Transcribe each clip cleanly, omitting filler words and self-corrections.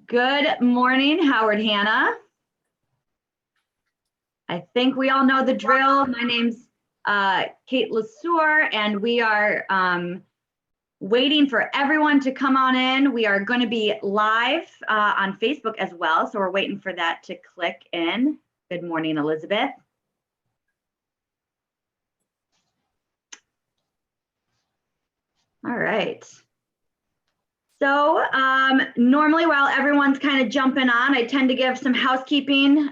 Good morning, Howard Hanna. I think we all know the drill. My name's Kate LeSueur, and we are waiting for everyone to come on in. We are going to be live on Facebook as well, so we're waiting for that to click in. Good morning, Elizabeth. All right. So normally while everyone's kind of jumping on, I tend to give some housekeeping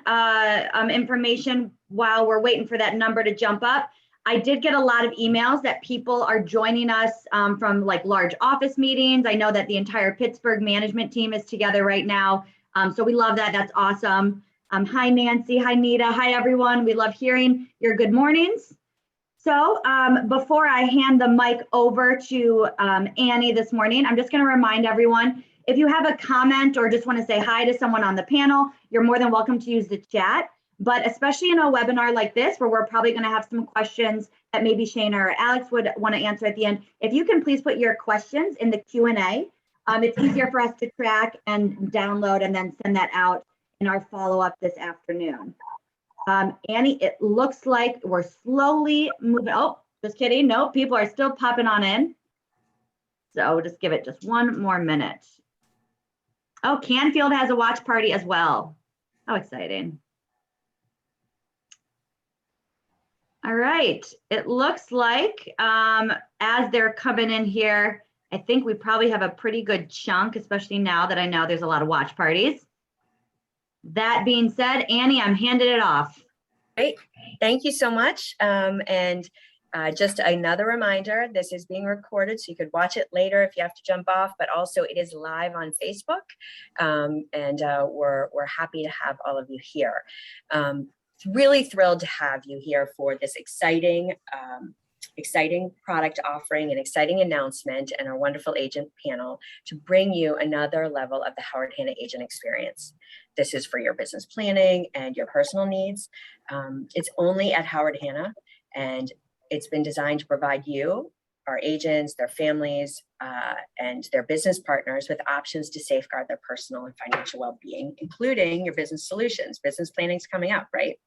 information while we're waiting for that number to jump up. I did get a lot of emails that people are joining us from like large office meetings. I know that the entire Pittsburgh management team is together right now. So we love that. That's awesome. Hi, Nancy. Hi, Nita. Hi, everyone. We love hearing your good mornings. So before I hand the mic over to Annie this morning, I'm just going to remind everyone, if you have a comment or just want to say hi to someone on the panel, you're more than welcome to use the chat. But especially in a webinar like this, where we're probably going to have some questions that maybe Shane or Alex would want to answer at the end, if you can please put your questions in the Q&A, it's easier for us to track and download and then send that out in our follow-up this afternoon. Annie, it looks like we're slowly moving. Oh, just kidding. No, people are still popping on in. So just give it just one more minute. Oh, Canfield has a watch party as well. How exciting. All right. It looks like as they're coming in here, I think we probably have a pretty good chunk, especially now that I know there's a lot of watch parties. That being said, Annie, I'm handing it off. Great. Thank you so much. Just another reminder, this is being recorded, so you could watch it later if you have to jump off, but also it is live on Facebook. We're happy to have all of you here. Really thrilled to have you here for this exciting product offering and exciting announcement and our wonderful agent panel to bring you another level of the Howard Hanna agent experience. This is for your business planning and your personal needs. It's only at Howard Hanna, and it's been designed to provide you, our agents, their families, and their business partners with options to safeguard their personal and financial well-being, including your business solutions. Business planning is coming up, right?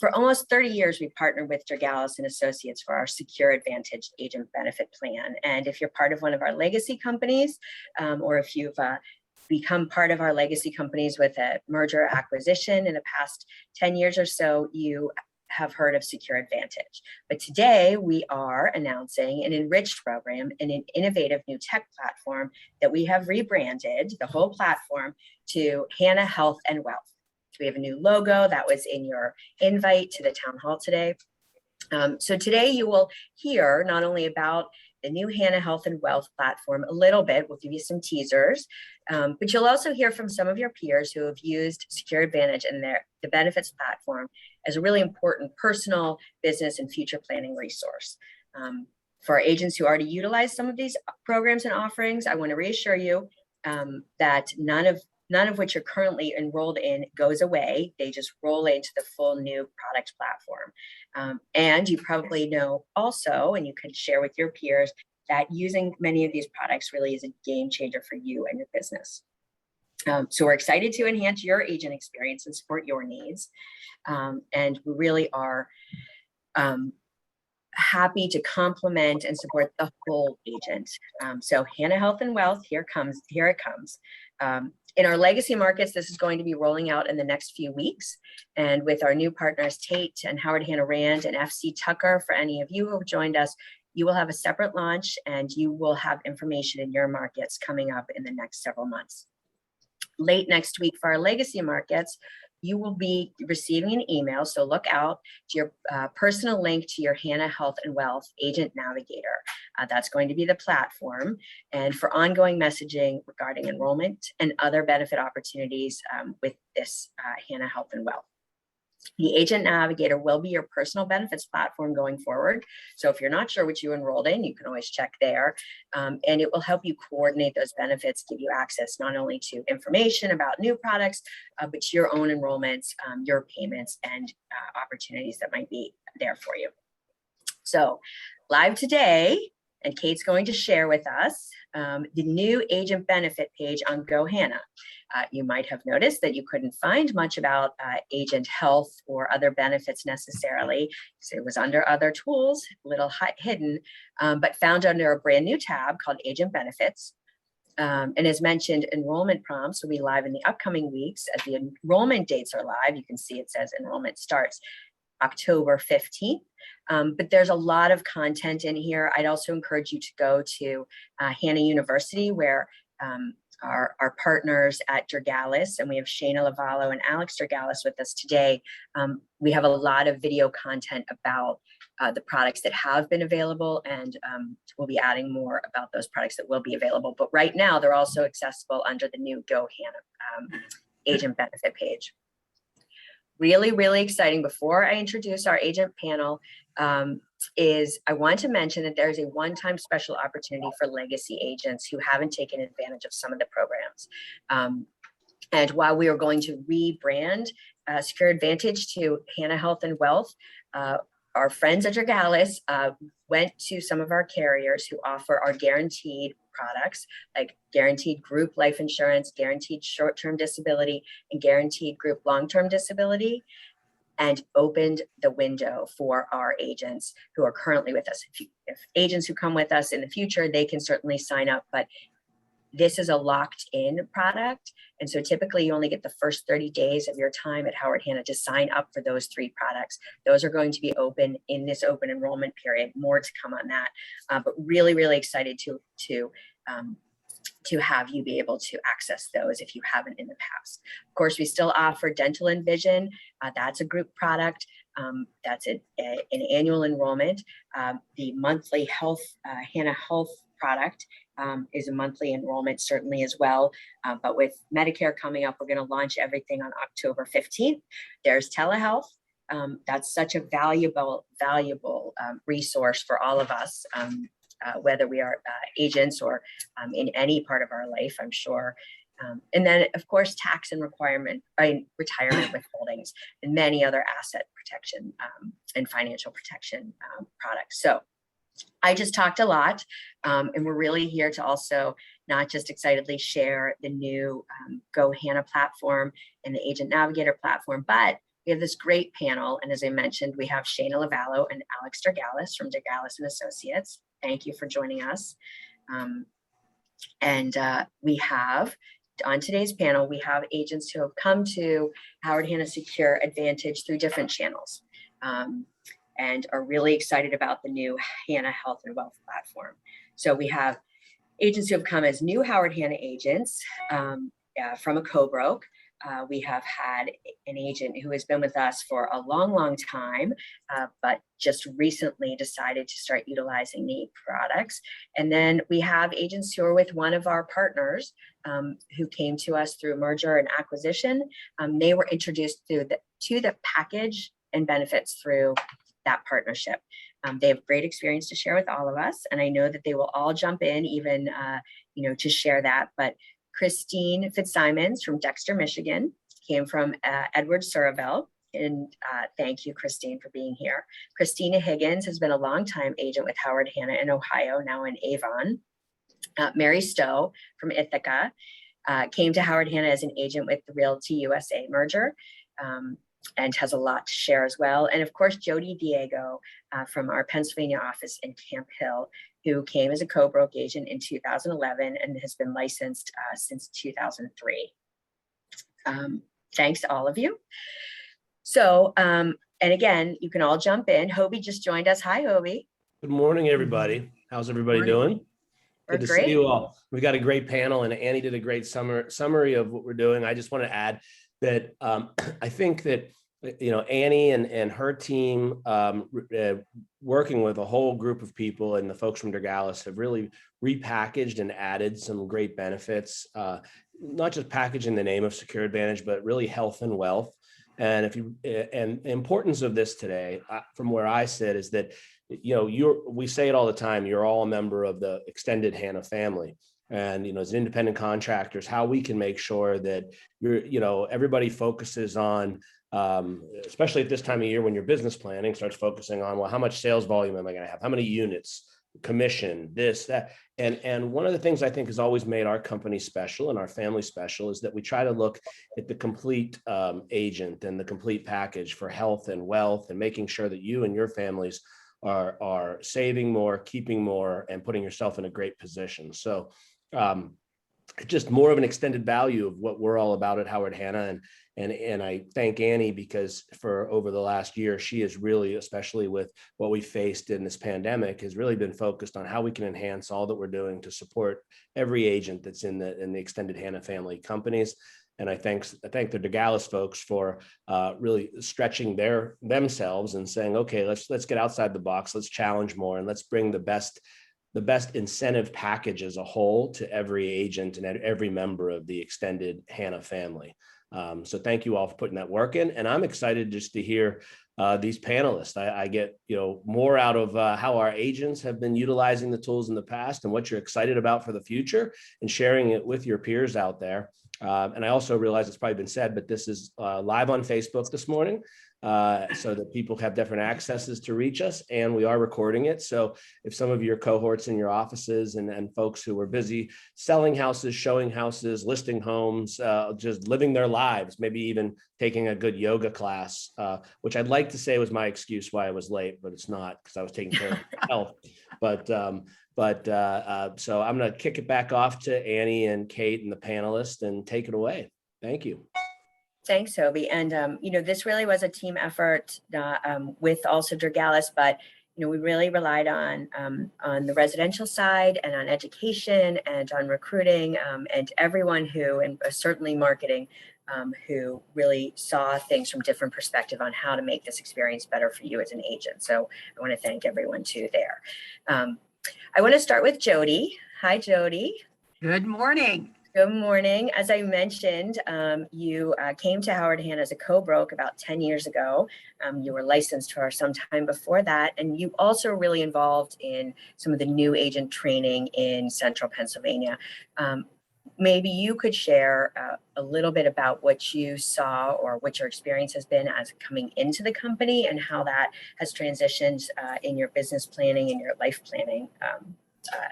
For almost 30 years, we've partnered with Dragallis and Associates for our Secure Advantage Agent Benefit Plan. And if you're part of one of our legacy companies, or if you've become part of our legacy companies with a merger acquisition in the past 10 years or so, you have heard of Secure Advantage. But today we are announcing an enriched program and an innovative new tech platform that we have rebranded the whole platform to Hanna Health and Wealth. We have a new logo that was in your invite to the town hall today. So today you will hear not only about the new Hanna Health and Wealth platform a little bit, we'll give you some teasers, but you'll also hear from some of your peers who have used Secure Advantage and the benefits platform as a really important personal, business, and future planning resource. For our agents who already utilize some of these programs and offerings, I want to reassure you that none of which you're currently enrolled in goes away. They just roll into the full new product platform. And you probably know also, and you can share with your peers, that using many of these products really is a game changer for you and your business. So we're excited to enhance your agent experience and support your needs. And we really are happy to complement and support the whole agent. So Hanna Health and Wealth, here it comes. In our legacy markets, this is going to be rolling out in the next few weeks. And with our new partners, Tate and Howard Hanna Rand and FC Tucker, for any of you who have joined us, you will have a separate launch and you will have information in your markets coming up in the next several months. Late next week for our legacy markets, you will be receiving an email, so look out to your personal link to your Hanna Health and Wealth Agent Navigator. That's going to be the platform, and for ongoing messaging regarding enrollment and other benefit opportunities with this Hanna Health and Wealth. The Agent Navigator will be your personal benefits platform going forward. So if you're not sure what you enrolled in, you can always check there. And it will help you coordinate those benefits, give you access not only to information about new products, but to your own enrollments, your payments, and opportunities that might be there for you. So live today, and Kate's going to share with us the new agent benefit page on Go Hanna. You might have noticed that you couldn't find much about agent health or other benefits necessarily. So it was under other tools, a little hidden, but found under a brand new tab called Agent Benefits. And as mentioned, enrollment prompts will be live in the upcoming weeks. As the enrollment dates are live, you can see it says enrollment starts October 15th. But there's a lot of content in here. I'd also encourage you to go to Hanna University, where our partners at Durgalis, and we have Shayna Lavallo and Alex Durgalis with us today. We have a lot of video content about the products that have been available, and we'll be adding more about those products that will be available. But right now, they're also accessible under the new Go Hanna agent benefit page. Really, really exciting. Before I introduce our agent panel, I want to mention that there's a one-time special opportunity for legacy agents who haven't taken advantage of some of the programs. And while we are going to rebrand Secure Advantage to Hanna Health and Wealth, our friends at Durgalis went to some of our carriers who offer our guaranteed products, like guaranteed group life insurance, guaranteed short-term disability, and guaranteed group long-term disability, and opened the window for our agents who are currently with us. If agents who come with us in the future, they can certainly sign up, but this is a locked-in product. And so typically you only get the first 30 days of your time at Howard Hanna to sign up for those 3 products. Those are going to be open in this open enrollment period. More to come on that, but really, really excited to have you be able to access those if you haven't in the past. Of course, we still offer dental and vision. That's a group product. That's an annual enrollment. The monthly health, Hanna Health product is a monthly enrollment certainly as well. But with Medicare coming up, we're going to launch everything on October 15th. There's telehealth. That's such a valuable resource for all of us, whether we are agents or in any part of our life, I'm sure. And then, of course, tax and retirement withholdings, and many other asset protection and financial protection products. So I just talked a lot, and we're really here to also not just excitedly share the new Go Hanna platform and the Agent Navigator platform, but we have this great panel. And as I mentioned, we have Shayna Lavallo and Alex Durgalis from Durgalis and Associates. Thank you for joining us. We have, on today's panel, we have agents who have come to Howard Hanna Secure Advantage through different channels. And are really excited about the new Hanna Health and Wealth platform. So we have agents who have come as new Howard Hanna agents from a co-broke. We have had an agent who has been with us for a long, long time, but just recently decided to start utilizing the products. And then we have agents who are with one of our partners who came to us through merger and acquisition. They were introduced to the package and benefits through that partnership. They have great experience to share with all of us, and I know that they will all jump in, even to share that. But Christine Fitzsimons from Dexter, Michigan, came from Edward Suravel, and thank you, Christine, for being here. Christina Higgins has been a longtime agent with Howard Hanna in Ohio, now in Avon. Mary Stowe from Ithaca came to Howard Hanna as an agent with the Realty USA merger. And has a lot to share as well. And of course, Jody Diego from our Pennsylvania office in Camp Hill, who came as a co-broke agent in 2011 and has been licensed since 2003. Thanks to all of you. So, and again, you can all jump in. Hoby just joined us. Hi, Hoby. Good morning, everybody. How's everybody doing? Good to see you all. We got a great panel, and Annie did a great summary of what we're doing. I just want to add that I think that Annie and her team working with a whole group of people and the folks from Durgalis have really repackaged and added some great benefits, not just packaging the name of Secure Advantage, but really health and wealth. And and the importance of this today, from where I sit, is that we say it all the time, you're all a member of the extended Hanna family. And, as independent contractors, how we can make sure that everybody focuses on, especially at this time of year when your business planning starts focusing on, well, how much sales volume am I going to have? How many units? commission, this, that. And one of the things I think has always made our company special and our family special is that we try to look at the complete agent and the complete package for health and wealth, and making sure that you and your families are saving more, keeping more, and putting yourself in a great position. So just more of an extended value of what we're all about at Howard Hanna. And I thank Annie, because for over the last year, she has really, especially with what we faced in this pandemic, has really been focused on how we can enhance all that we're doing to support every agent that's in the extended Hanna family companies. And I thank the DeGallis folks for really stretching themselves and saying, okay, let's get outside the box, let's challenge more, and let's bring the best incentive package as a whole to every agent and every member of the extended Hanna family. So thank you all for putting that work in. And I'm excited just to hear these panelists. I get more out of how our agents have been utilizing the tools in the past and what you're excited about for the future, and sharing it with your peers out there. And I also realize it's probably been said, but this is live on Facebook this morning, so that people have different accesses to reach us, and we are recording it. So if some of your cohorts in your offices and folks who are busy selling houses, showing houses, listing homes, just living their lives, maybe even taking a good yoga class, which I'd like to say was my excuse why I was late, but it's not, because I was taking care of my health. So I'm going to kick it back off to Annie and Kate and the panelists, and take it away. Thank you. Thanks, Hoby. And, this really was a team effort with also DeGallis, but, we really relied on the residential side, and on education, and on recruiting, and everyone who, and certainly marketing, who really saw things from different perspective on how to make this experience better for you as an agent. So I want to thank everyone too there. I want to start with Jody. Hi, Jody. Good morning. Good morning. As I mentioned, you came to Howard Hanna as a co-broke about 10 years ago. You were licensed for some time before that, and you also really involved in some of the new agent training in Central Pennsylvania. Maybe you could share a little bit about what you saw, or what your experience has been as coming into the company, and how that has transitioned in your business planning and your life planning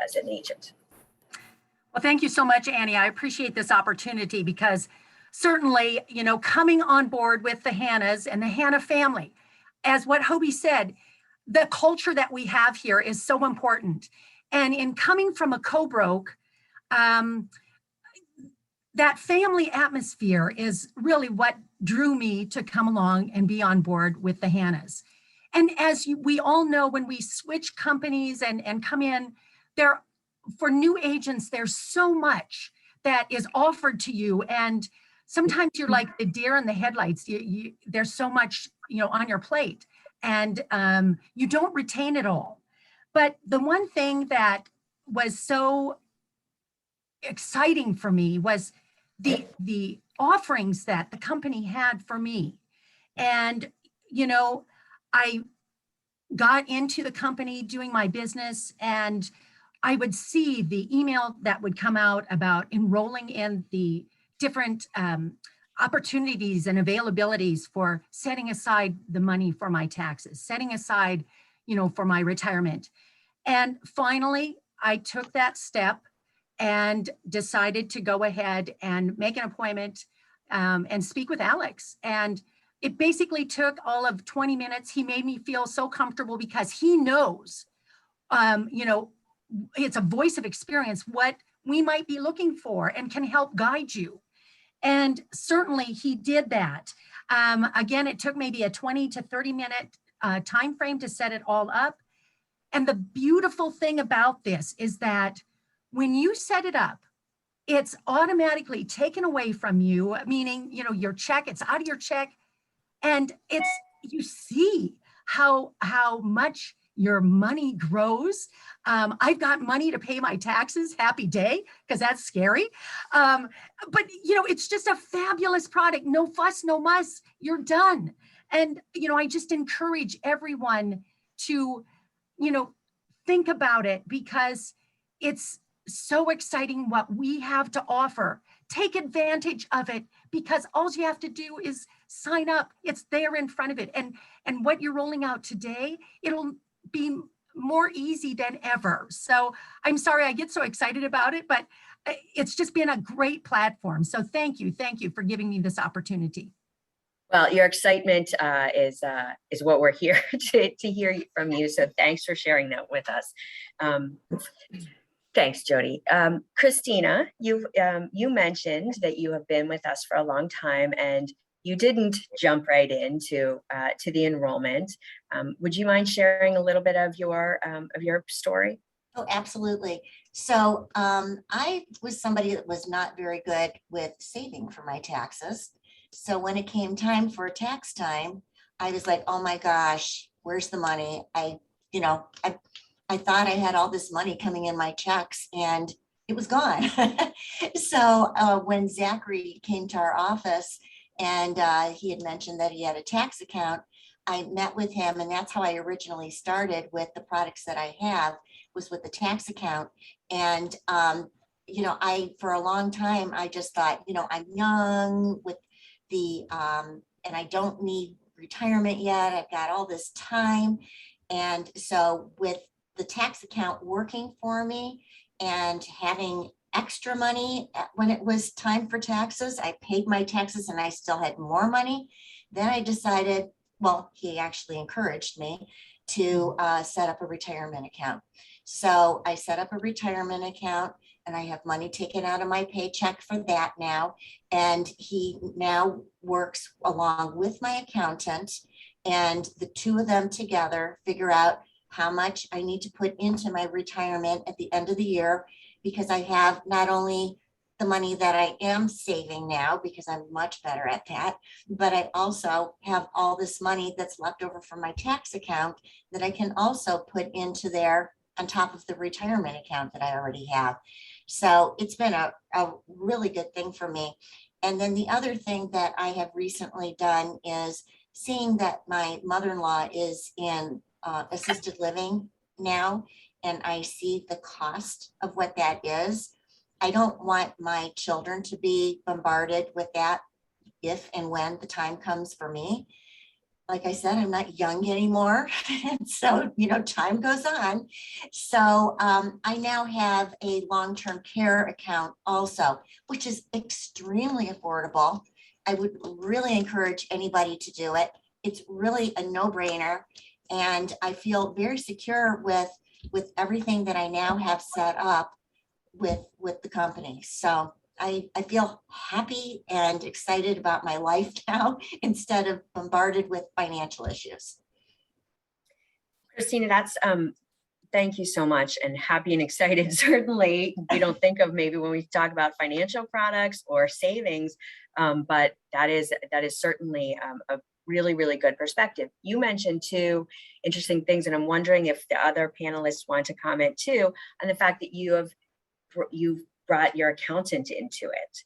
as an agent. Well, thank you so much, Annie. I appreciate this opportunity, because certainly, coming on board with the Hannas and the Hanna family, as what Hoby said, the culture that we have here is so important. And in coming from a co-broke, that family atmosphere is really what drew me to come along and be on board with the Hannas. And as we all know, when we switch companies and come in, for new agents, there's so much that is offered to you. And sometimes you're like the deer in the headlights. There's so much, on your plate, and you don't retain it all. But the one thing that was so exciting for me was the offerings that the company had for me. And, I got into the company doing my business, and I would see the email that would come out about enrolling in the different opportunities and availabilities for setting aside the money for my taxes, setting aside, for my retirement. And finally, I took that step and decided to go ahead and make an appointment and speak with Alex. And it basically took all of 20 minutes. He made me feel so comfortable, because he knows, it's a voice of experience, what we might be looking for, and can help guide you. And certainly he did that. Again, it took maybe a 20 to 30 minute time frame to set it all up. And the beautiful thing about this is that when you set it up, it's automatically taken away from you, meaning, your check, it's out of your check. And you see how much your money grows. I've got money to pay my taxes, happy day, because that's scary. But, it's just a fabulous product. No fuss, no muss, you're done. And, I just encourage everyone to, think about it, because it's so exciting what we have to offer. Take advantage of it, because all you have to do is sign up. It's there in front of it. And what you're rolling out today, it'll be more easy than ever. So I'm sorry I get so excited about it, but it's just been a great platform. So thank you for giving me this opportunity. Well, your excitement is what we're here to hear from you. So thanks for sharing that with us. Thanks, Jody. Christina, you mentioned that you have been with us for a long time, and you didn't jump right into to the enrollment. Would you mind sharing a little bit of your story? Oh, absolutely. So I was somebody that was not very good with saving for my taxes. So when it came time for tax time, I was like, oh my gosh, where's the money? I thought I had all this money coming in my checks and it was gone. So when Zachary came to our office and he had mentioned that he had a tax account, I met with him, and that's how I originally started with the products that I have, was with the tax account. And for a long time, I just thought, I'm young with the and I don't need retirement yet. I've got all this time. And so with the tax account working for me and having extra money when it was time for taxes, I paid my taxes and I still had more money. Then I decided, well, he actually encouraged me to set up a retirement account. So I set up a retirement account and I have money taken out of my paycheck for that now. And he now works along with my accountant, and the two of them together figure out how much I need to put into my retirement at the end of the year, because I have not only the money that I am saving now, because I'm much better at that, but I also have all this money that's left over from my tax account that I can also put into there on top of the retirement account that I already have. So it's been a really good thing for me. And then the other thing that I have recently done is seeing that my mother-in-law is in assisted living now, and I see the cost of what that is. I don't want my children to be bombarded with that if and when the time comes for me. Like I said, I'm not young anymore. And so, time goes on. So I now have a long-term care account also, which is extremely affordable. I would really encourage anybody to do it. It's really a no-brainer. And I feel very secure with everything that I now have set up with the company. So I feel happy and excited about my life now instead of bombarded with financial issues. Christina, that's thank you so much, and happy and excited. Certainly, we don't think of maybe when we talk about financial products or savings, but that is certainly a really, really good perspective. You mentioned two interesting things, and I'm wondering if the other panelists want to comment too on the fact that you've brought your accountant into it.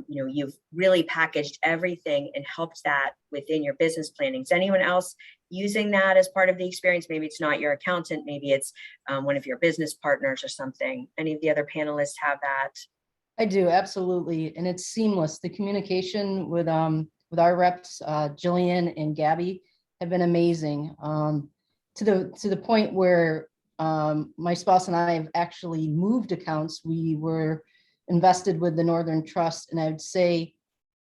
You've really packaged everything and helped that within your business planning. Is anyone else using that as part of the experience? Maybe it's not your accountant, maybe it's one of your business partners or something. Any of the other panelists have that? I do, absolutely. And it's seamless. The communication with our reps, Jillian and Gabby, have been amazing, to the point where my spouse and I have actually moved accounts. We were invested with the Northern Trust, and I would say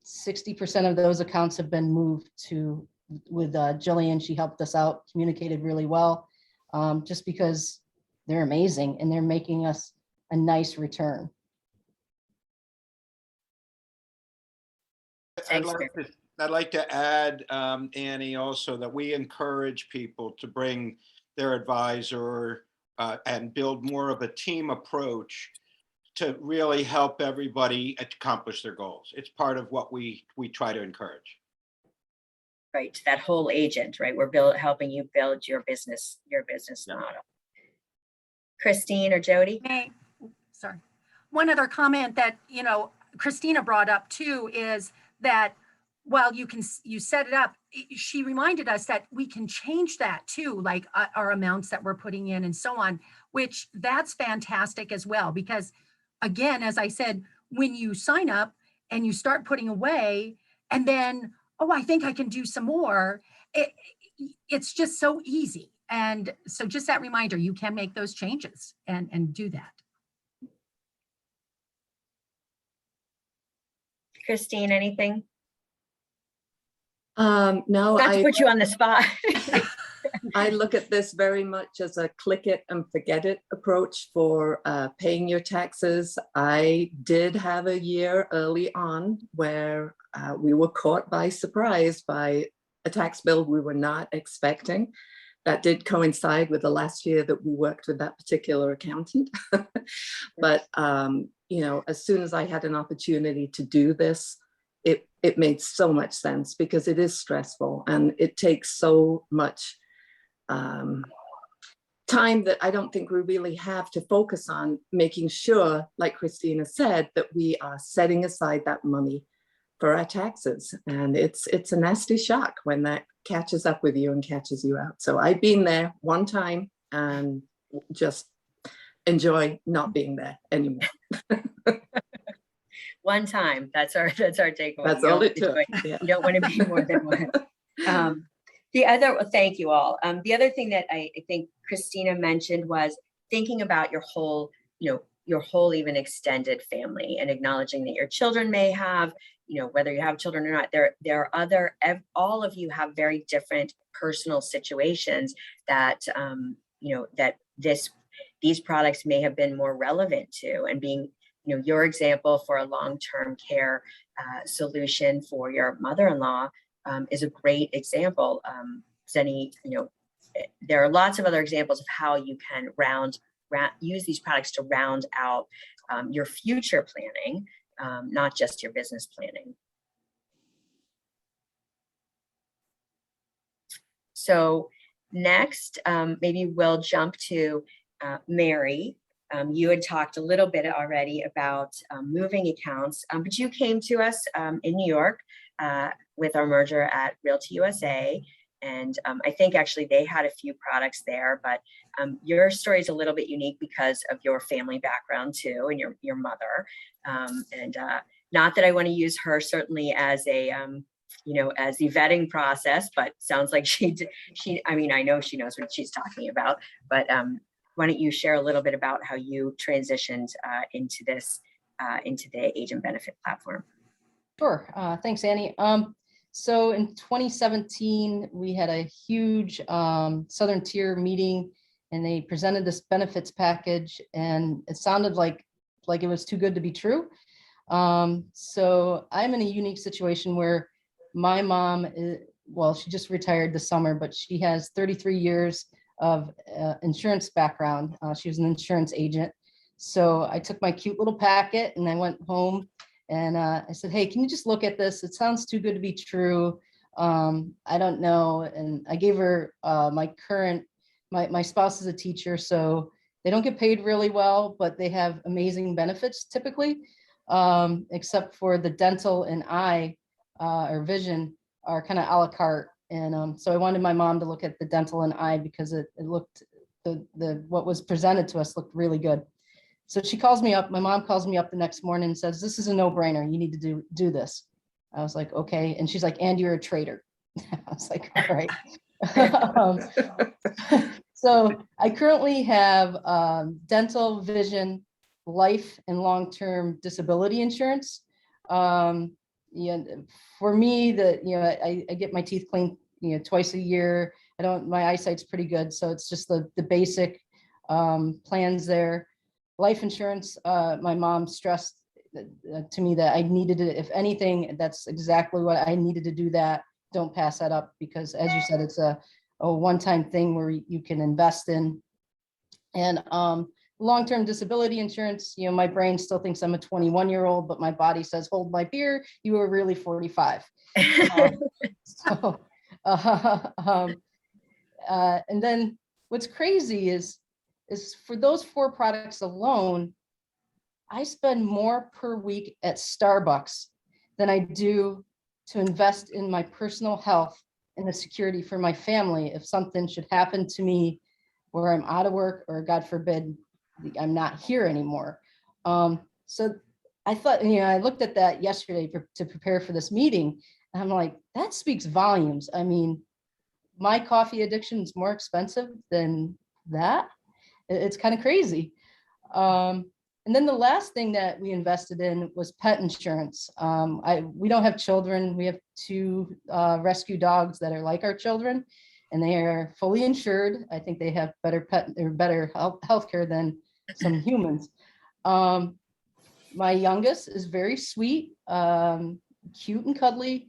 60% of those accounts have been moved with Jillian. She helped us out, communicated really well, just because they're amazing and they're making us a nice return. I'd like to add, Annie, also that we encourage people to bring their advisor and build more of a team approach to really help everybody accomplish their goals. It's part of what we try to encourage. Right, that whole agent, right? We're helping you build your business model. Christine or Jody? Sorry. One other comment that, Christina brought up too is that while you set it up, she reminded us that we can change that too, like our amounts that we're putting in and so on, which that's fantastic as well. Because again, as I said, when you sign up and you start putting away and then, oh, I think I can do some more, it's just so easy. And so just that reminder, you can make those changes and do that. Christine, anything? No, Not to put you on the spot. I look at this very much as a click it and forget it approach for paying your taxes. I did have a year early on where we were caught by surprise by a tax bill we were not expecting. That did coincide with the last year that we worked with that particular accountant. But, you know, as soon as I had an opportunity to do this, it made so much sense because it is stressful and it takes so much time that I don't think we really have to focus on making sure, like Christina said, that we are setting aside that money for our taxes. And it's a nasty shock when that catches up with you and catches you out. So I've been there one time and just enjoy not being there anymore. One time. That's our takeaway. That's all it took. You don't want to be more than one. Thank you all. The other thing that I think Christina mentioned was thinking about your whole, your whole even extended family and acknowledging that your children may have, whether you have children or not, there are other, all of you have very different personal situations that, that these products may have been more relevant to, and being, your example for a long-term care solution for your mother-in-law is a great example. Zenny, there are lots of other examples of how you can use these products to round out your future planning, not just your business planning. So next, maybe we'll jump to Mary. You had talked a little bit already about moving accounts, but you came to us in New York with our merger at Realty USA. And I think actually they had a few products there, but your story is a little bit unique because of your family background too, and your mother. And not that I want to use her certainly as a, as the vetting process, but sounds like I mean, I know she knows what she's talking about, but why don't you share a little bit about how you transitioned into the agent benefit platform? Sure. Thanks, Annie. So in 2017, we had a huge Southern Tier meeting, and they presented this benefits package, and it sounded like it was too good to be true. So I'm in a unique situation where my mom she just retired this summer, but she has 33 years of insurance background. She was an insurance agent. So I took my cute little packet and I went home and I said, hey, can you just look at this? It sounds too good to be true. I don't know. And I gave her my spouse is a teacher, so they don't get paid really well, but they have amazing benefits typically, except for the dental and eye or vision are kind of a la carte. And so I wanted my mom to look at the dental and eye because it looked, what was presented to us looked really good. So she calls me up, my mom calls me up the next morning and says, this is a no-brainer, you need to do this. I was like, okay. And she's like, and you're a trader. I was like, all right. So I currently have dental, vision, life, and long-term disability insurance. For me, I get my teeth cleaned, twice a year. My eyesight's pretty good. So it's just the basic plans there. Life insurance, my mom stressed to me that I needed to, if anything, that's exactly what I needed to do that. Don't pass that up because as you said, it's a one-time thing where you can invest in. And long-term disability insurance, my brain still thinks I'm a 21-year-old, but my body says, hold my beer, you are really 45. And then what's crazy is for those 4 products alone, I spend more per week at Starbucks than I do to invest in my personal health and the security for my family if something should happen to me where I'm out of work or God forbid, I'm not here anymore. So I thought, I looked at that yesterday to prepare for this meeting, and I'm like, that speaks volumes. I mean, my coffee addiction is more expensive than that. It's kind of crazy. And then the last thing that we invested in was pet insurance. We don't have children. We have 2 rescue dogs that are like our children, and they are fully insured. I think they have better healthcare than some humans. My youngest is very sweet, cute and cuddly,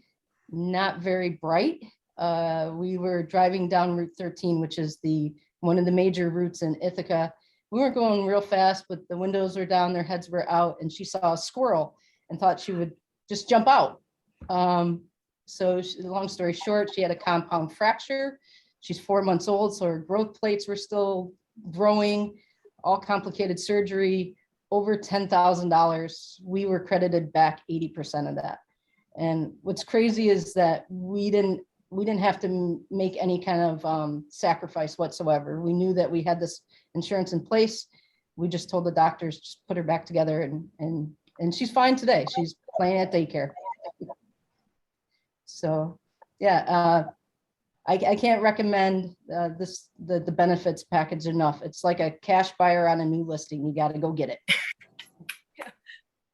not very bright. We were driving down Route 13, which is one of the major routes in Ithaca. We weren't going real fast, but the windows were down, their heads were out, and she saw a squirrel and thought she would just jump out. Long story short, she had a compound fracture. She's 4 months old, so her growth plates were still growing, all complicated surgery, over $10,000. We were credited back 80% of that. And what's crazy is that we didn't have to make any kind of sacrifice whatsoever. We knew that we had this insurance in place. We just told the doctors, just put her back together, and she's fine today. She's playing at daycare. So yeah, I can't recommend the benefits package enough. It's like a cash buyer on a new listing. You got to go get it.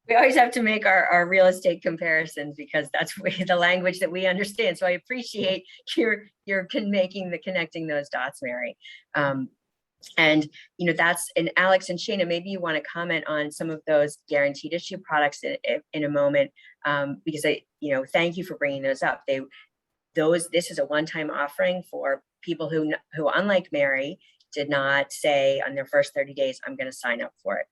We always have to make our real estate comparisons because that's the language that we understand. So I appreciate your connecting those dots, Mary. And and Alex and Shana, maybe you want to comment on some of those guaranteed issue products in a moment, because thank you for bringing those up. This is a one-time offering for people who unlike Mary did not say on their first 30 days, I'm going to sign up for it.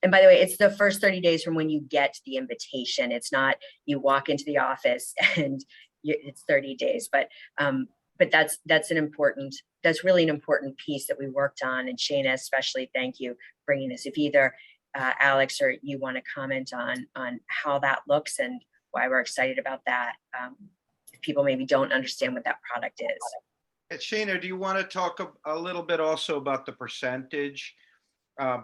And by the way, it's the first 30 days from when you get the invitation. It's not you walk into the office and it's 30 days, but that's really an important piece that we worked on. And Shana, especially, thank you for bringing this. If either Alex or you want to comment on how that looks and why we're excited about that, if people maybe don't understand what that product is. Shana, do you want to talk a little bit also about the percentage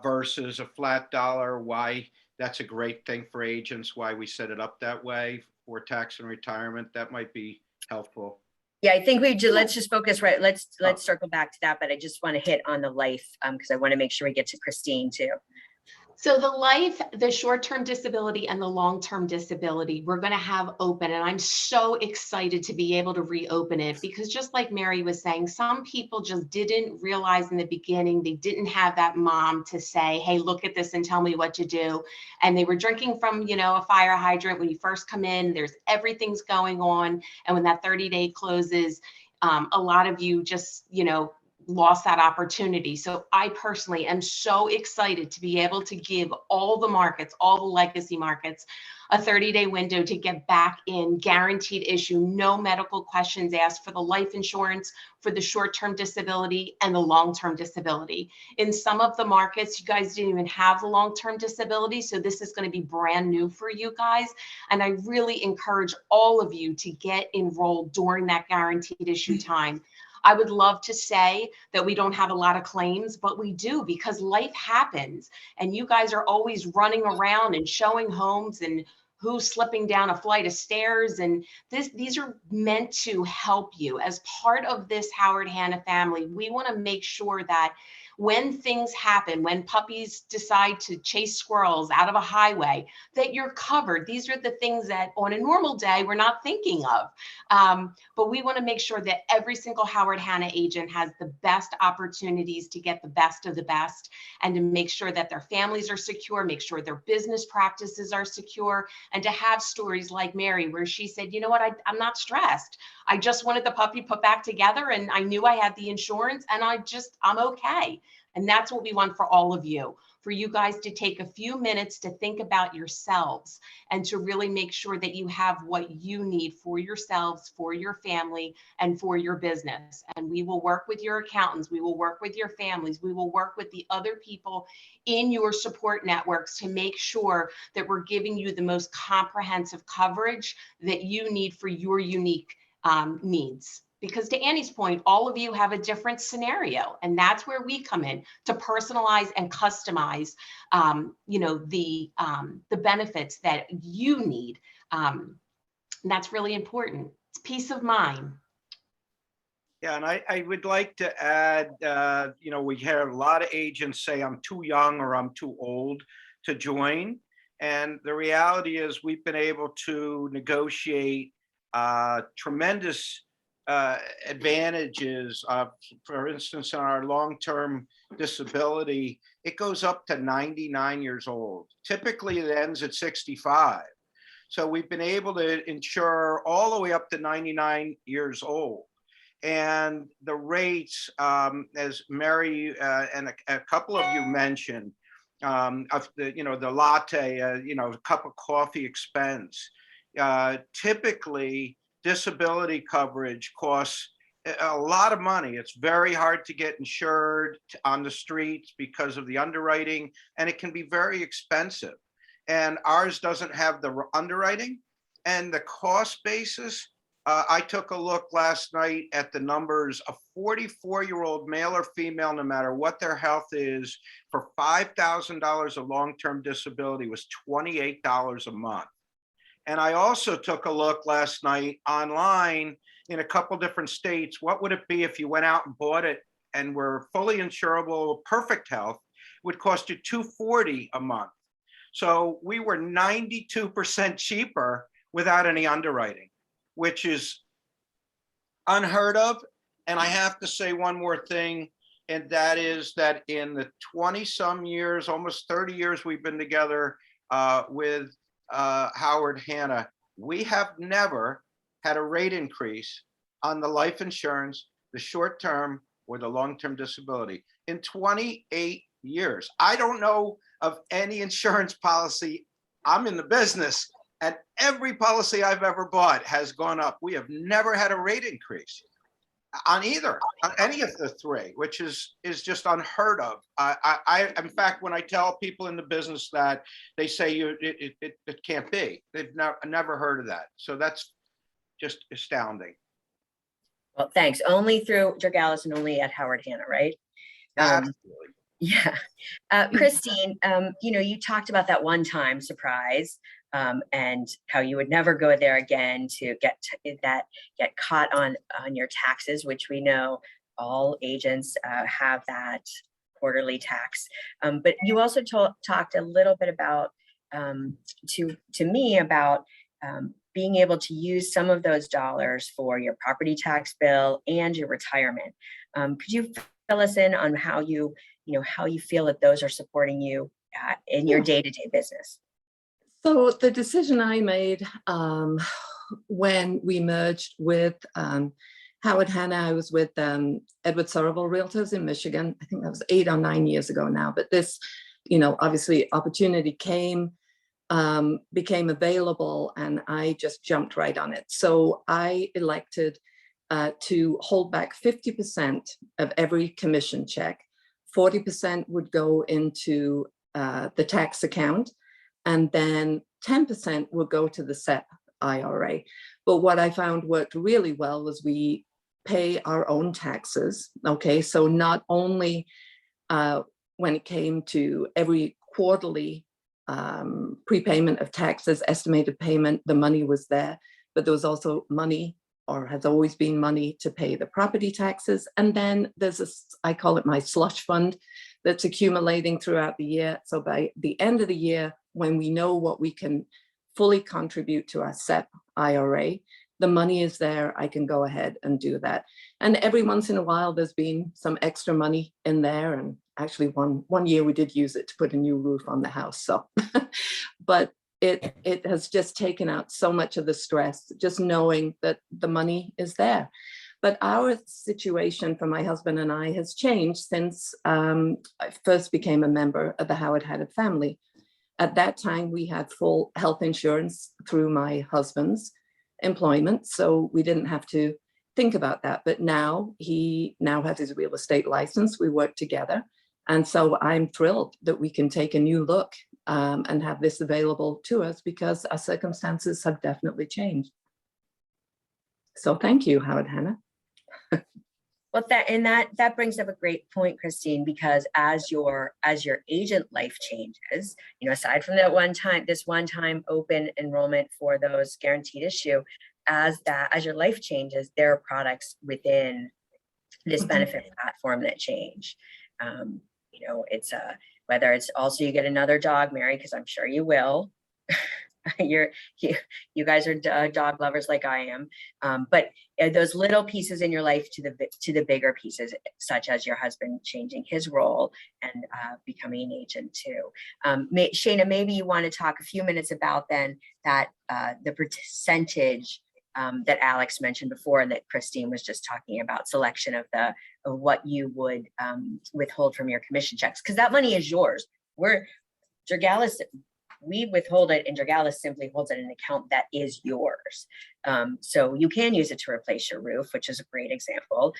versus a flat dollar, why that's a great thing for agents, why we set it up that way for tax and retirement? That might be helpful. Yeah, I think let's just focus, right? Let's circle back to that, but I just want to hit on the life because I want to make sure we get to Christine too. So the life, the short-term disability and the long-term disability, we're going to have open. And I'm so excited to be able to reopen it because just like Mary was saying, some people just didn't realize in the beginning, they didn't have that mom to say, hey, look at this and tell me what to do. And they were drinking from, a fire hydrant. When you first come in, everything's going on. And when that 30-day closes, a lot of you just, lost that opportunity. So I personally am so excited to be able to give all the markets, all the legacy markets, a 30-day window to get back in guaranteed issue, no medical questions asked for the life insurance, for the short-term disability and the long-term disability. In some of the markets, you guys didn't even have the long-term disability. So this is going to be brand new for you guys. And I really encourage all of you to get enrolled during that guaranteed issue time. I would love to say that we don't have a lot of claims, but we do because life happens and you guys are always running around and showing homes and who's slipping down a flight of stairs. And these are meant to help you. As part of this Howard Hanna family, we want to make sure that when things happen, when puppies decide to chase squirrels out of a highway, that you're covered. These are the things that on a normal day, we're not thinking of. But we want to make sure that every single Howard Hanna agent has the best opportunities to get the best of the best and to make sure that their families are secure, make sure their business practices are secure, and to have stories like Mary, where she said, you know what, I'm not stressed. I just wanted the puppy put back together and I knew I had the insurance and I'm okay. And that's what we want for all of you, for you guys to take a few minutes to think about yourselves and to really make sure that you have what you need for yourselves, for your family, and for your business. And we will work with your accountants. We will work with your families. We will work with the other people in your support networks to make sure that we're giving you the most comprehensive coverage that you need for your unique needs. Because to Annie's point, all of you have a different scenario, and that's where we come in to personalize and customize, the benefits that you need. And that's really important. It's peace of mind. Yeah, and I would like to add, we hear a lot of agents say I'm too young or I'm too old to join. And the reality is we've been able to negotiate tremendous advantages. For instance, in our long-term disability, it goes up to 99 years old. Typically, it ends at 65. So we've been able to insure all the way up to 99 years old. And the rates, as Mary and a couple of you mentioned, of the latte, a cup of coffee expense. Typically, disability coverage costs a lot of money. It's very hard to get insured on the streets because of the underwriting, and it can be very expensive. And ours doesn't have the underwriting and the cost basis. I took a look last night at the numbers. A 44-year-old male or female, no matter what their health is, for $5,000 of long-term disability was $28 a month. And I also took a look last night online in a couple different states. What would it be if you went out and bought it and were fully insurable, perfect health? It would cost you $240 a month. So we were 92% cheaper without any underwriting, which is unheard of. And I have to say one more thing, and that is that in the 20-some years, almost 30 years we've been together with Howard Hanna, we have never had a rate increase on the life insurance, the short-term or the long-term disability in 28 years. I don't know of any insurance policy. I'm in the business, and every policy I've ever bought has gone up. We have never had a rate increase on any of the three, which is just unheard of. In fact, when I tell people in the business that, they say it can't be. They've never heard of that. So that's just astounding. Well, thanks. Only through Jorgalis and only at Howard Hanna, right? Absolutely. Yeah. Christine, you talked about that one-time surprise and how you would never go there again to get caught on your taxes, which we know all agents have that quarterly tax. But you also talked a little bit about to me about being able to use some of those dollars for your property tax bill and your retirement. Could you fill us in on how you feel that those are supporting you in your day-to-day business? So the decision I made when we merged with Howard Hanna, I was with Edward Sorrell Realtors in Michigan. I think that was 8 or 9 years ago now. But this, obviously opportunity became available, and I just jumped right on it. So I elected to hold back 50% of every commission check. 40% would go into the tax account, and then 10% would go to the SEP IRA. But what I found worked really well was we pay our own taxes. Okay, so not only when it came to every quarterly prepayment of taxes, estimated payment, the money was there, but there was also money, or has always been money, to pay the property taxes. And then there's I call it my slush fund, that's accumulating throughout the year. So by the end of the year, when we know what we can fully contribute to our SEP IRA, the money is there, I can go ahead and do that. And every once in a while, there's been some extra money in there. And actually one year we did use it to put a new roof on the house. So, but it has just taken out so much of the stress, just knowing that the money is there. But our situation for my husband and I has changed since I first became a member of the Howard Hanna family. At that time, we had full health insurance through my husband's employment, so we didn't have to think about that. But now he has his real estate license. We work together. And so I'm thrilled that we can take a new look and have this available to us, because our circumstances have definitely changed. So thank you, Howard Hanna. Well, that brings up a great point, Christine, because as your agent life changes, aside from this one-time open enrollment for those guaranteed issue, as your life changes, there are products within this benefit platform that change. You know, it's whether it's also you get another dog, Mary, because I'm sure you will. You guys are dog lovers like I am, but those little pieces in your life to the bigger pieces, such as your husband changing his role and becoming an agent too. Shayna, maybe you want to talk a few minutes about then that the percentage that Alex mentioned before, and that Christine was just talking about, selection of what you would withhold from your commission checks, because that money is yours. We withhold it, and Dragalis simply holds it in an account that is yours. So you can use it to replace your roof, which is a great example.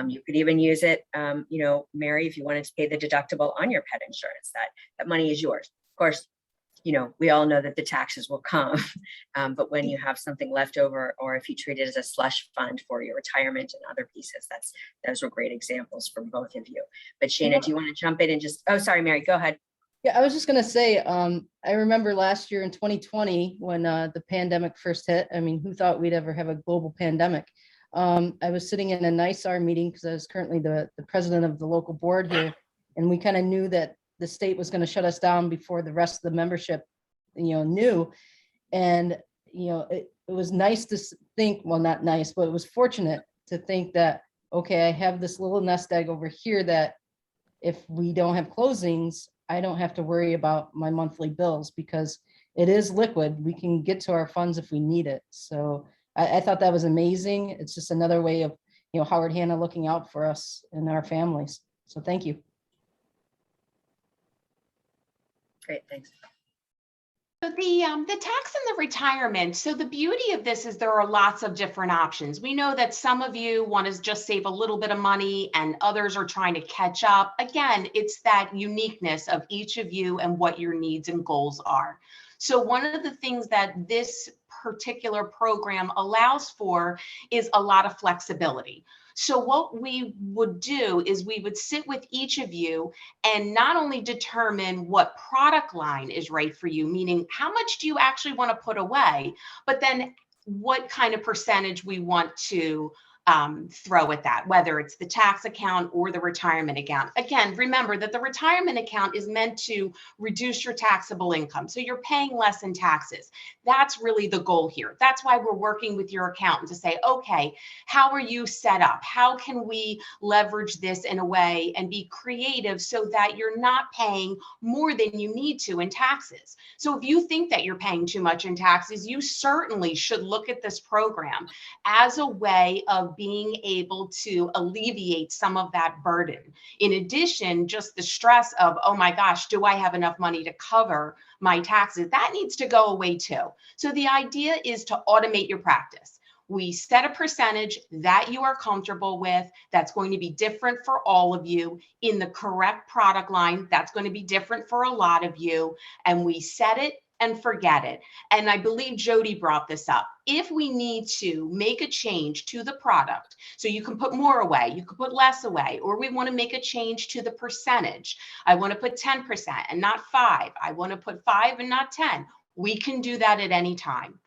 You could even use it, you know, Mary, if you wanted to pay the deductible on your pet insurance, that money is yours. Of course, you know, we all know that the taxes will come, but when you have something left over, or if you treat it as a slush fund for your retirement and other pieces, those were great examples for both of you. But Shayna, do you want to jump in and just, oh, sorry, Mary, go ahead. Yeah, I was just going to say, I remember last year in 2020 when the pandemic first hit. I mean, who thought we'd ever have a global pandemic? I was sitting in a NYSAR meeting because I was currently the president of the local board here. And we kind of knew that the state was going to shut us down before the rest of the membership, you know, knew. And, you know, it was nice to think, well, not nice, but it was fortunate to think that, okay, I have this little nest egg over here that if we don't have closings, I don't have to worry about my monthly bills because it is liquid. We can get to our funds if we need it. So I thought that was amazing. It's just another way of, you know, Howard Hanna looking out for us and our families. So thank you. Great, thanks. So the tax and the retirement. So the beauty of this is there are lots of different options. We know that some of you want to just save a little bit of money and others are trying to catch up. Again, it's that uniqueness of each of you and what your needs and goals are. So one of the things that this particular program allows for is a lot of flexibility. So what we would do is we would sit with each of you and not only determine what product line is right for you, meaning how much do you actually want to put away, but then what kind of percentage we want to throw at that, whether it's the tax account or the retirement account. Again, remember that the retirement account is meant to reduce your taxable income. So you're paying less in taxes. That's really the goal here. That's why we're working with your accountant to say, okay, how are you set up? How can we leverage this in a way and be creative so that you're not paying more than you need to in taxes? So if you think that you're paying too much in taxes, you certainly should look at this program as a way of being able to alleviate some of that burden. In addition, just the stress of, oh my gosh, do I have enough money to cover my taxes? That needs to go away too. So the idea is to automate your practice. We set a percentage that you are comfortable with that's going to be different for all of you in the correct product line. That's going to be different for a lot of you. And we set it and forget it. And I believe Jody brought this up. If we need to make a change to the product, so you can put more away, you can put less away, or we want to make a change to the percentage. I want to put 10% and not 5. I want to put 5 and not 10. We can do that at any time.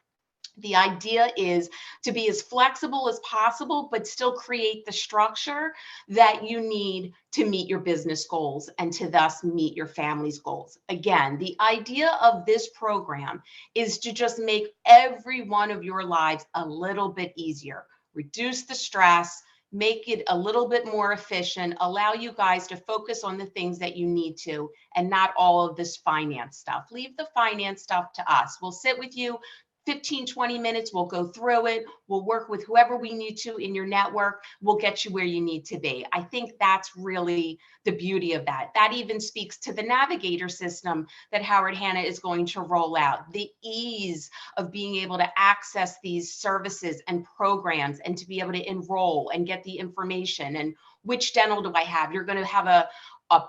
The idea is to be as flexible as possible, but still create the structure that you need to meet your business goals and to thus meet your family's goals. Again, the idea of this program is to just make every one of your lives a little bit easier, reduce the stress, make it a little bit more efficient, allow you guys to focus on the things that you need to, and not all of this finance stuff. Leave the finance stuff to us. We'll sit with you 15, 20 minutes, we'll go through it. We'll work with whoever we need to in your network. We'll get you where you need to be. I think that's really the beauty of that. That even speaks to the Navigator system that Howard Hanna is going to roll out. The ease of being able to access these services and programs and to be able to enroll and get the information and which dental do I have? You're going to have a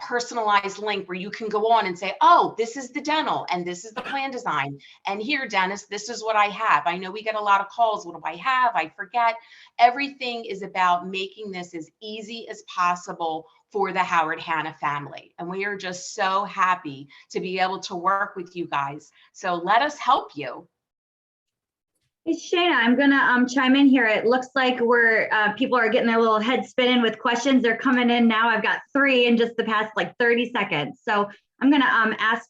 personalized link where you can go on and say, oh, this is the dental and this is the plan design. And here, Dennis, this is what I have. I know we get a lot of calls. What do I have? I forget. Everything is about making this as easy as possible for the Howard Hanna family. And we are just so happy to be able to work with you guys. So let us help you. Hey, Shayna, I'm gonna chime in here. It looks like we're people are getting their little head spinning with questions. They're coming in now. I've got 3 in just the past like 30 seconds. So I'm gonna ask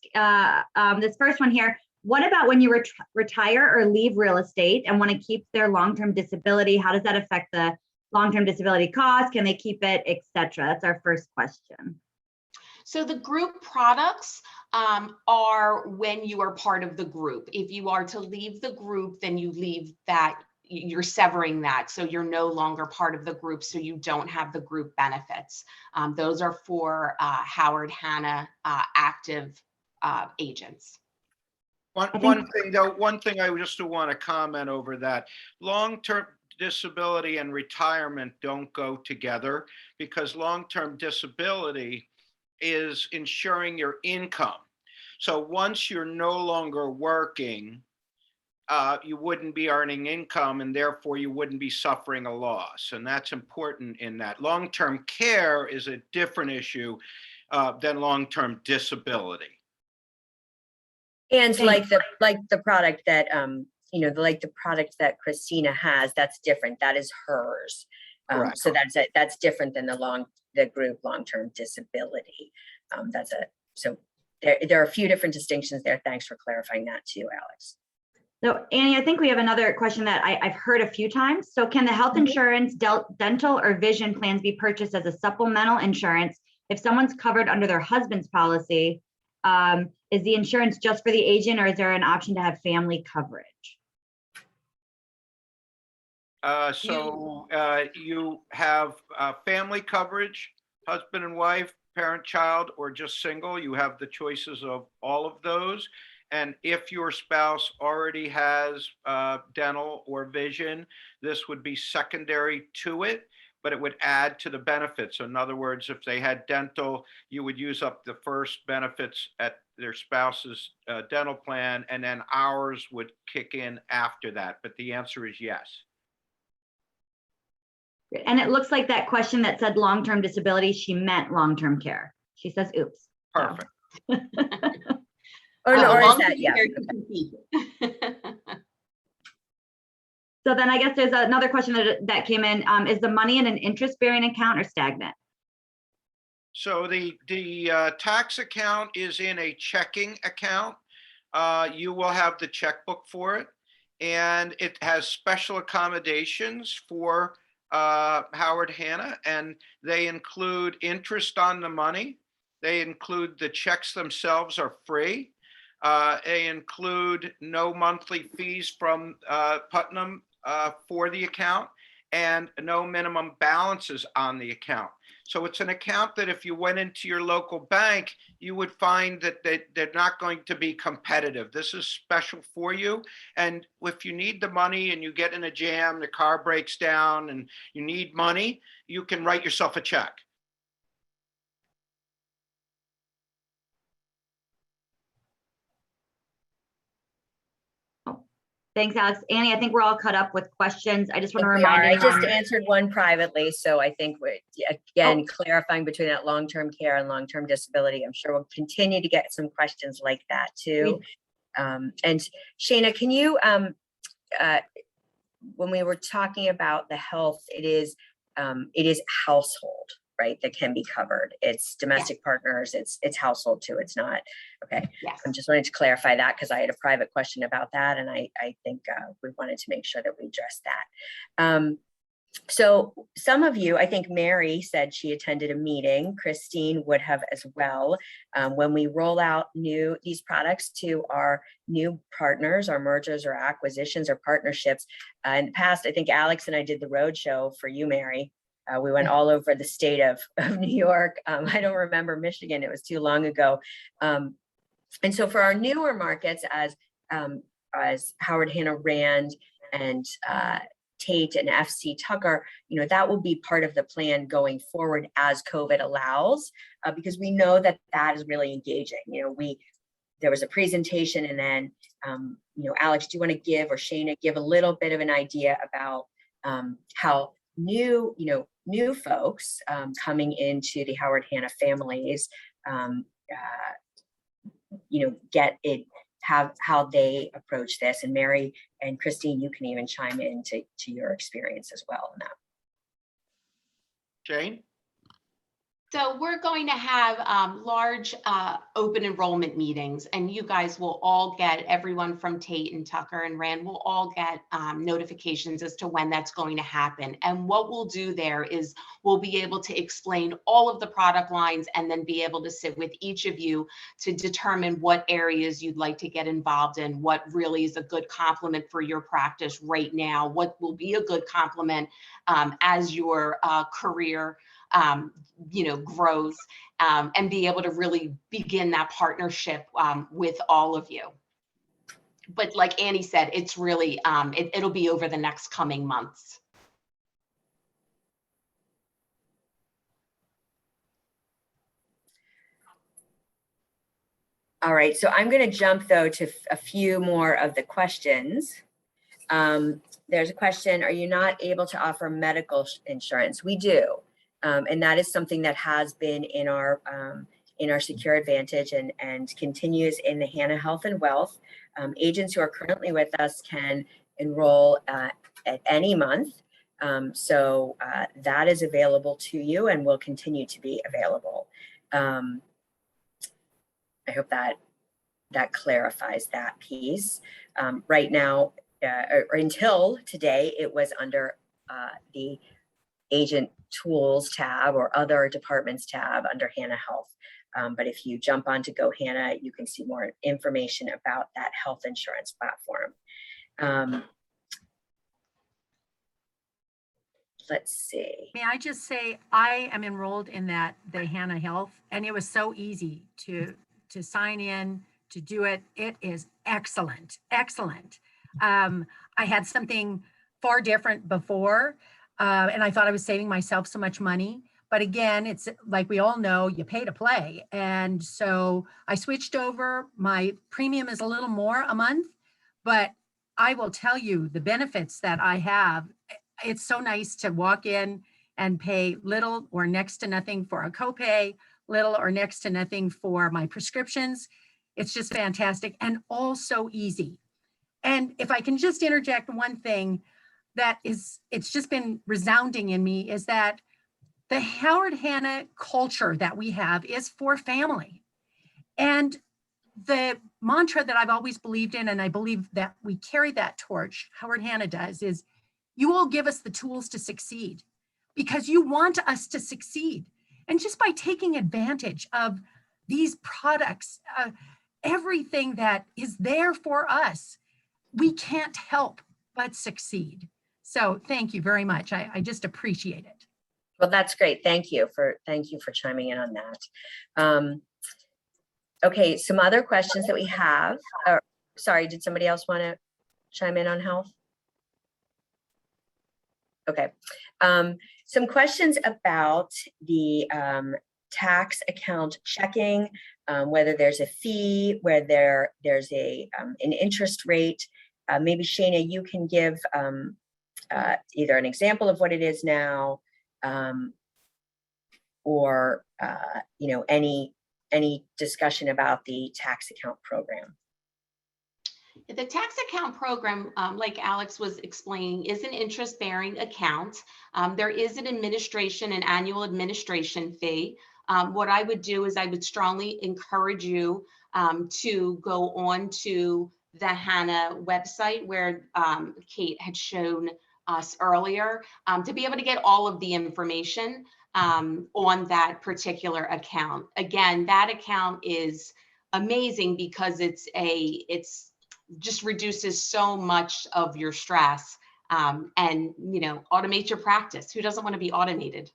this first one here. What about when you retire or leave real estate and want to keep their long-term disability? How does that affect the long-term disability cost? Can they keep it, etc.? That's our first question. So the group products are when you are part of the group. If you are to leave the group, then you leave that, you're severing that. So you're no longer part of the group, so you don't have the group benefits. Those are for Howard Hanna active agents. One thing though, one thing I just want to comment over that, long-term disability and retirement don't go together, because long-term disability is ensuring your income. So once you're no longer working, you wouldn't be earning income, and therefore you wouldn't be suffering a loss. And that's important in that. Long-term care is a different issue than long-term disability. And like the product that like the product that Christina has, that's different. That is hers. So that's different than the group long-term disability. So there are a few different distinctions there. Thanks for clarifying that too, Alex. So Annie, I think we have another question that I've heard a few times. So can the health insurance, dental or vision plans be purchased as a supplemental insurance if someone's covered under their husband's policy? Is the insurance just for the agent, or is there an option to have family coverage? You have family coverage, husband and wife, parent, child, or just single. You have the choices of all of those. And if your spouse already has dental or vision, this would be secondary to it, but it would add to the benefits. So in other words, if they had dental, you would use up the first benefits at their spouse's dental plan, and then ours would kick in after that. But the answer is yes. And it looks like that question that said long-term disability, she meant long-term care. She says, oops. Perfect. Or is that, yeah. So then I guess there's another question that came in. Is the money in an interest-bearing account or stagnant? So the tax account is in a checking account. You will have the checkbook for it, and it has special accommodations for Howard Hanna, and they include interest on the money. They include the checks themselves are free. They include no monthly fees from Putnam for the account, and no minimum balances on the account. So it's an account that if you went into your local bank, you would find that they're not going to be competitive. This is special for you. And if you need the money and you get in a jam, the car breaks down and you need money, you can write yourself a check. Thanks, Alex. Annie, I think we're all caught up with questions. I just want to remind I just answered one privately, so I think we're, again, clarifying between that long-term care and long-term disability. I'm sure we'll continue to get some questions like that too. And Shayna, can you, when we were talking about the health, it is household, right, that can be covered. It's domestic partners, it's household too. It's not, okay. Yes. I'm just wanting to clarify that because I had a private question about that, and I think we wanted to make sure that we address that. So some of you, I think Mary said she attended a meeting. Christine would have as well. When we roll out these products to our new partners, our mergers or acquisitions or partnerships. In the past, I think Alex and I did the roadshow for you, Mary. We went all over the state of New York. I don't remember Michigan. It was too long ago. And so for our newer markets, as Howard Hanna Rand and Tate and FC Tucker, that will be part of the plan going forward as COVID allows, because we know that is really engaging. There was a presentation, and then, Alex, do you want to give, or Shayna, give a little bit of an idea about how new folks coming into the Howard Hanna families, get it, how they approach this. And Mary and Christine, you can even chime in to your experience as well on that. Jane? So we're going to have large open enrollment meetings, and you guys will all get, everyone from Tate and Tucker and Rand will all get notifications as to when that's going to happen. And what we'll do there is we'll be able to explain all of the product lines and then be able to sit with each of you to determine what areas you'd like to get involved in, what really is a good complement for your practice right now, what will be a good complement as your career grows, and be able to really begin that partnership with all of you. But like Annie said, it's really, it'll be over the next coming months. All right, so I'm going to jump though to a few more of the questions. There's a question, are you not able to offer medical insurance? We do. And that is something that has been in our Secure Advantage and continues in the Hanna Health and Wealth. Agents who are currently with us can enroll at any month. So that is available to you and will continue to be available. I hope that clarifies that piece. Right now, or until today, it was under the Agent Tools tab or other departments tab under Hanna Health. But if you jump onto Go Hanna, you can see more information about that health insurance platform. Let's see. May I just say, I am enrolled in the Hanna Health, and it was so easy to sign in, to do it. It is excellent, excellent. I had something far different before, and I thought I was saving myself so much money. But again, it's like we all know, you pay to play. And so I switched over. My premium is a little more a month, but I will tell you the benefits that I have. It's so nice to walk in and pay little or next to nothing for a copay, little or next to nothing for my prescriptions. It's just fantastic and all so easy. And if I can just interject one thing that is, it's just been resounding in me, is that the Howard Hanna culture that we have is for family. And the mantra that I've always believed in, and I believe that we carry that torch, Howard Hanna does, is you will give us the tools to succeed because you want us to succeed. And just by taking advantage of these products, everything that is there for us, we can't help but succeed. So thank you very much. I just appreciate it. Well, that's great. Thank you for chiming in on that. Okay, some other questions that we have. Sorry, did somebody else want to chime in on health? Okay, some questions about the tax account checking, whether there's a fee, whether there's an interest rate. Maybe Shana, you can give either an example of what it is now, or any discussion about the tax account program. The tax account program, like Alex was explaining, is an interest-bearing account. There is an annual administration fee. What I would do is I would strongly encourage you to go on to the Hanna website where Kate had shown us earlier, to be able to get all of the information on that particular account. Again, that account is amazing because it's just reduces so much of your stress, and automate your practice. Who doesn't want to be automated?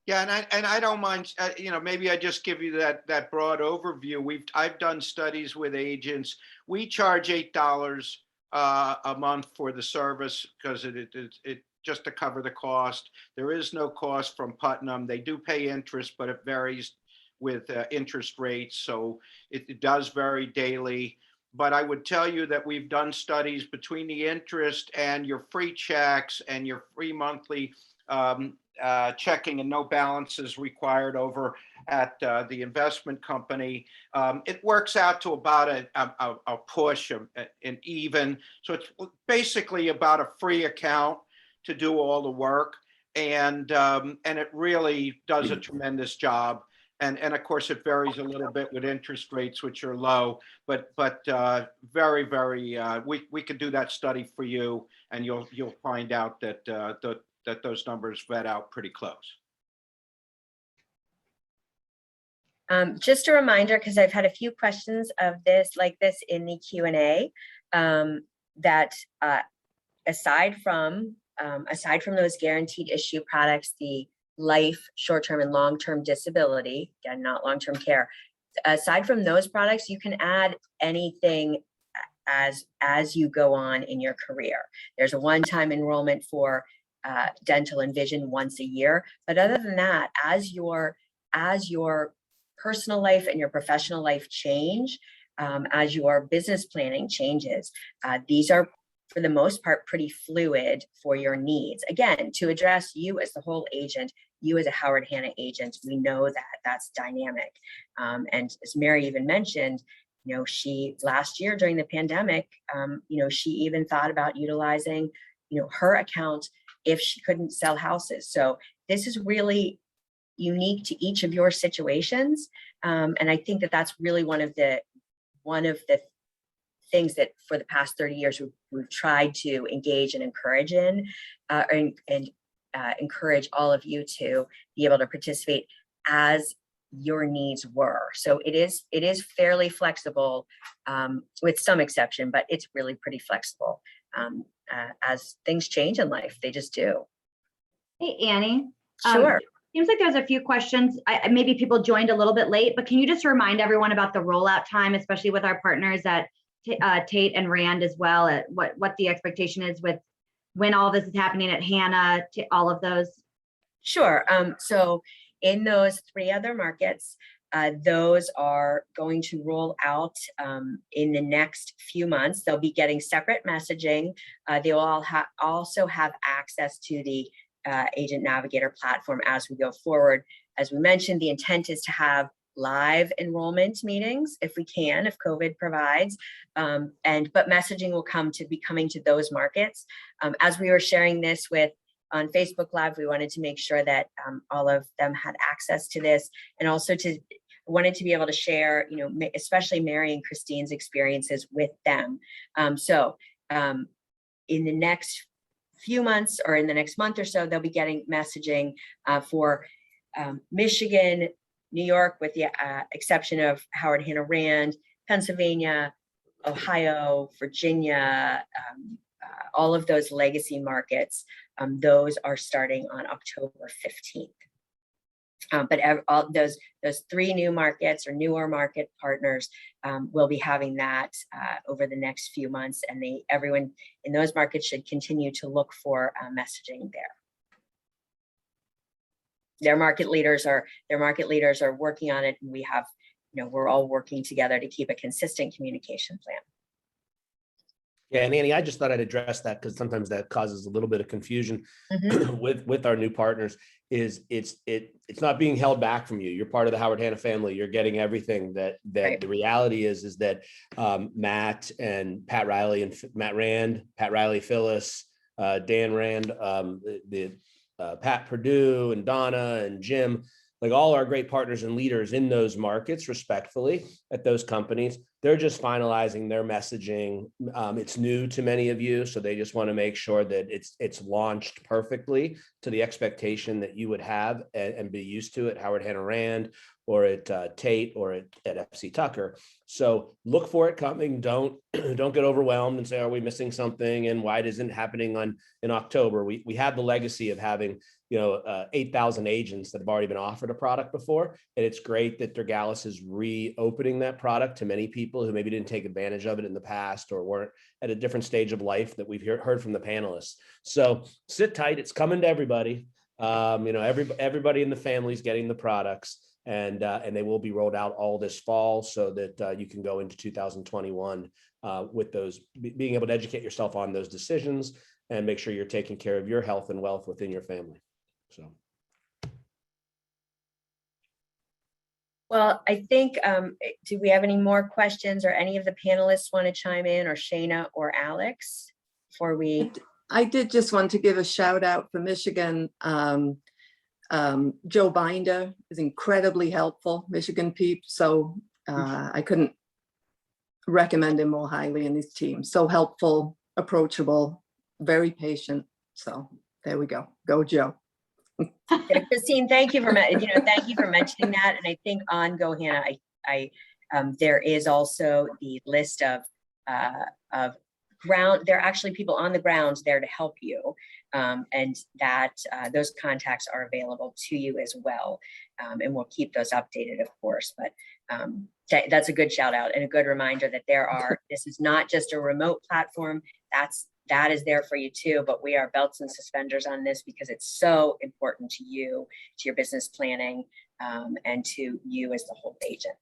Yeah, and I don't mind. Maybe I just give you that broad overview. I've done studies with agents. We charge $8 a month for the service because it just to cover the cost. There is no cost from Putnam. They do pay interest, but it varies with interest rates, so it does vary daily. But I would tell you that we've done studies between the interest and your free checks and your free monthly checking and no balances required over at the investment company. It works out to about a push, an even. So it's basically about a free account to do all the work. And it really does a tremendous job. And of course, it varies a little bit with interest rates, which are low, but very, very, we could do that study for you, and you'll find out that that those numbers vet out pretty close. Just a reminder, because I've had a few questions of this like this in the Q&A, that aside from those guaranteed issue products, the life, short-term and long-term disability, again, not long-term care. Aside from those products, you can add anything as you go on in your career. There's a one-time enrollment for dental and vision once a year. But other than that, as your personal life and your professional life change, as your business planning changes, these are, for the most part, pretty fluid for your needs. Again, to address you as the whole agent, you as a Howard Hanna agent, we know that that's dynamic. And as Mary even mentioned, she last year during the pandemic, she even thought about utilizing, her account if she couldn't sell houses. So this is really unique to each of your situations. And I think that that's really one of the things that for the past 30 years we've tried to engage and encourage in, and encourage all of you to be able to participate as your needs were. So it is fairly flexible, with some exception, but it's really pretty flexible. As things change in life, they just do. Hey, Annie. Sure. Seems like there's a few questions. Maybe people joined a little bit late, but can you just remind everyone about the rollout time, especially with our partners at Tate and Rand as well, at what the expectation is with when all this is happening at Hanna, all of those? Sure. So in those 3 other markets, those are going to roll out in the next few months. They'll be getting separate messaging. They will all also have access to the Agent Navigator platform as we go forward. As we mentioned, the intent is to have live enrollment meetings if we can, if COVID provides, but messaging will be coming to those markets. As we were sharing this on Facebook Live, we wanted to make sure that all of them had access to this, and also wanted to be able to share, especially Mary and Christine's experiences with them. So in the next few months, or in the next month or so, they'll be getting messaging for Michigan, New York, with the exception of Howard Hanna Rand, Pennsylvania, Ohio, Virginia, all of those legacy markets. Those are starting on October 15th. But all those 3 new markets or newer market partners will be having that over the next few months, and everyone in those markets should continue to look for messaging there. Their market leaders are working on it, and we have, we're all working together to keep a consistent communication plan. Yeah, and Annie, I just thought I'd address that because sometimes that causes a little bit of confusion with our new partners. It's not being held back from you. You're part of the Howard Hanna family. You're getting everything that Right. The reality is that Matt and Pat Riley Phyllis, Dan Rand, Pat Perdue and Donna and Jim, like all our great partners and leaders in those markets, respectfully, at those companies, they're just finalizing their messaging. It's new to many of you, so they just want to make sure that it's launched perfectly to the expectation that you would have and be used to at Howard Hanna Rand, or at Tate, or at FC Tucker. So look for it coming. Don't get overwhelmed and say, are we missing something? And why isn't it happening in October? We have the legacy of having 8,000 agents that have already been offered a product before. And it's great that Dorgalis is reopening that product to many people who maybe didn't take advantage of it in the past, or weren't at a different stage of life that we've heard from the panelists. So sit tight. It's coming to everybody. Everybody in the family is getting the products. And they will be rolled out all this fall, so that you can go into 2021 with those, being able to educate yourself on those decisions and make sure you're taking care of your health and wealth within your family. So Well, I think, do we have any more questions, or any of the panelists want to chime in, or Shayna or Alex before we? I did just want to give a shout out for Michigan. Joe Binder is incredibly helpful, Michigan Peep. So I couldn't recommend him more highly in his team. So helpful, approachable, very patient. So there we go. Go Joe. Yeah, Christine, thank you for thank you for mentioning that. And I think on Go Hanna, there is also the list of ground. There are actually people on the ground there to help you, and that those contacts are available to you as well. And we'll keep those updated, of course. But that's a good shout out and a good reminder that this is not just a remote platform. That is there for you too, but we are belts and suspenders on this because it's so important to you, to your business planning, and to you as the whole agent.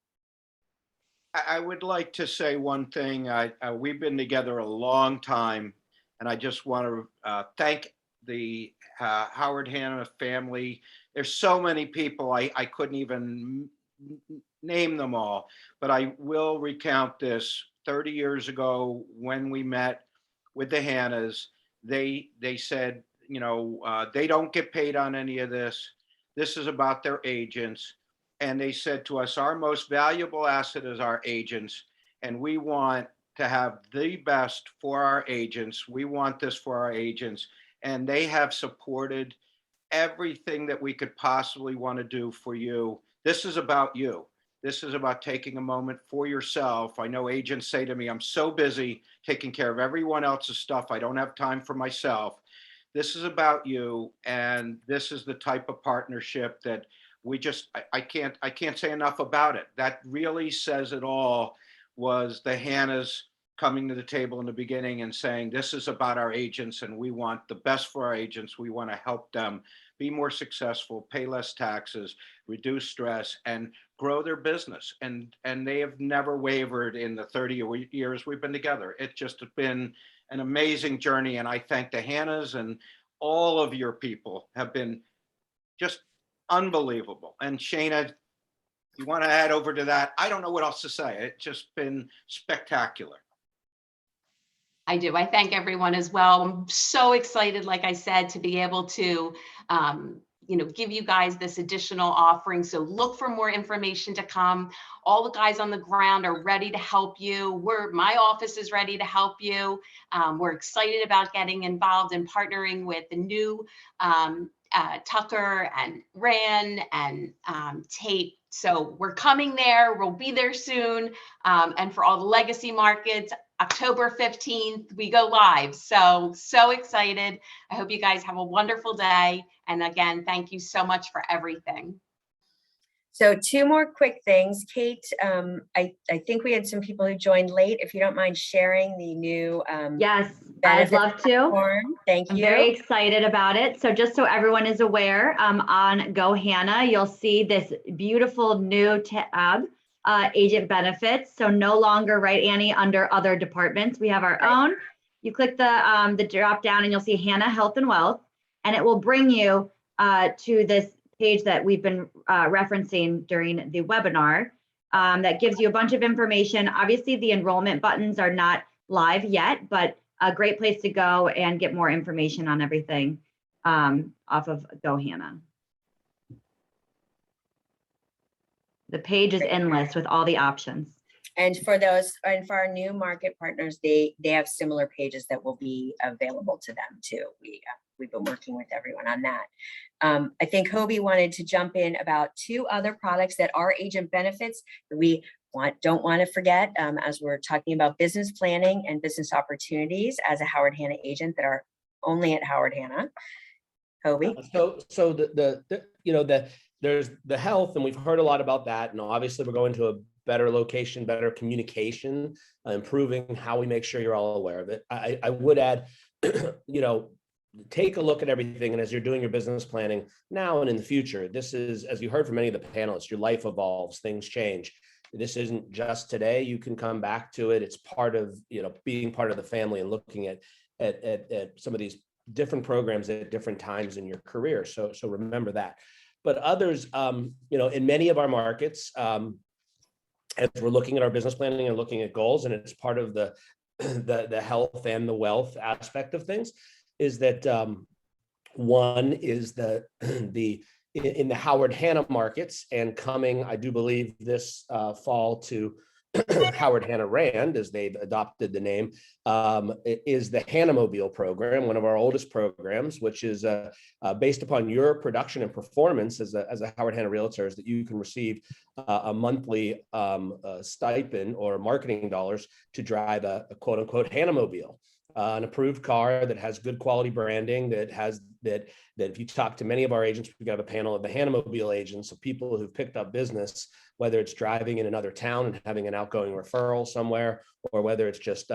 I would like to say one thing. We've been together a long time, and I just want to thank the Howard Hanna family. There's so many people, I couldn't even name them all, but I will recount this. 30 years ago, when we met with the Hannas, they said, they don't get paid on any of this. This is about their agents. And they said to us, our most valuable asset is our agents. And we want to have the best for our agents. We want this for our agents. And they have supported everything that we could possibly want to do for you. This is about you. This is about taking a moment for yourself. I know agents say to me, I'm so busy taking care of everyone else's stuff. I don't have time for myself. This is about you. And this is the type of partnership that we just, I can't say enough about it. That really says it all, was the Hannas coming to the table in the beginning and saying, this is about our agents and we want the best for our agents. We want to help them be more successful, pay less taxes, reduce stress, and grow their business. And they have never wavered in the 30 years we've been together. It's just been an amazing journey. And I thank the Hannas, and all of your people have been just unbelievable. And Shayna, you want to add over to that? I don't know what else to say. It's just been spectacular. I do. I thank everyone as well. I'm so excited, like I said, to be able to, give you guys this additional offering. So look for more information to come. All the guys on the ground are ready to help you. My office is ready to help you. We're excited about getting involved and partnering with the new Tucker and Ran and Tate. So we're coming there. We'll be there soon. And for all the legacy markets, October 15th, we go live. So excited. I hope you guys have a wonderful day. And again, thank you so much for everything. So 2 more quick things. Kate, I think we had some people who joined late. If you don't mind sharing the new yes, I'd love to. Platform. Thank you. I'm very excited about it. So just so everyone is aware, on Go Hanna, you'll see this beautiful new tab, agent benefits. So no longer, right, Annie, under other departments. We have our own. You click the drop down and you'll see Hanna Health and Wealth, and it will bring you to this page that we've been referencing during the webinar, that gives you a bunch of information. Obviously, the enrollment buttons are not live yet, but a great place to go and get more information on everything off of Go Hanna. The page is endless with all the options. And for our new market partners, they have similar pages that will be available to them too. We've been working with everyone on that. I think Hoby wanted to jump in about 2 other products that are agent benefits that we don't want to forget, as we're talking about business planning and business opportunities as a Howard Hanna agent that are only at Howard Hanna. Hoby. So there's the health, and we've heard a lot about that. And obviously we're going to a better location, better communication, improving how we make sure you're all aware of it. I would add, take a look at everything. And as you're doing your business planning now and in the future, this is, as you heard from many of the panelists, your life evolves, things change. This isn't just today. You can come back to it. It's part of, being part of the family and looking at some of these different programs at different times in your career. So remember that. but others, in many of our markets, as we're looking at our business planning and looking at goals, and it's part of the health and the wealth aspect of things, is that one is in the Howard Hanna markets, and coming, I do believe, this fall to Howard Hanna Rand, as they've adopted the name, is the Hannamobile program, one of our oldest programs, which is based upon your production and performance as a Howard Hanna realtor, is that you can receive a monthly stipend or marketing dollars to drive a quote unquote Hannamobile. An approved car that has good quality branding, that if you talk to many of our agents, we've got a panel of the Hannamobile agents, of people who've picked up business, whether it's driving in another town and having an outgoing referral somewhere, or whether it's just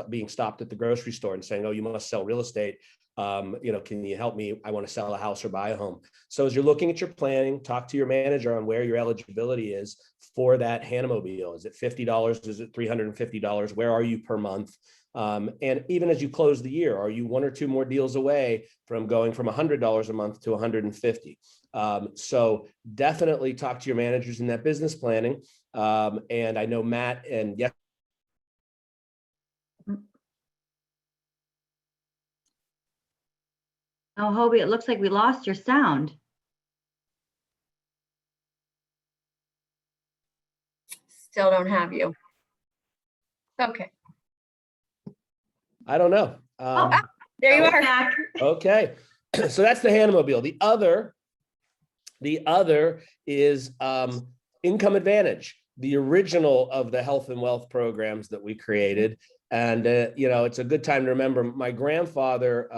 being stopped at the grocery store and saying, oh, you must sell real estate. Can you help me? I want to sell a house or buy a home. So as you're looking at your planning, talk to your manager on where your eligibility is for that Hannamobile. Is it $50? Is it $350? Where are you per month? And even as you close the year, are you one or two more deals away from going from $100 a month to $150? So definitely talk to your managers in that business planning. And I know Matt and yes. Oh, Hoby, it looks like we lost your sound. Still don't have you. Okay. I don't know. There you are. Back. Okay. So that's the Hannamobile. The other is Income Advantage, the original of the health and wealth programs that we created. And, it's a good time to remember, my grandfather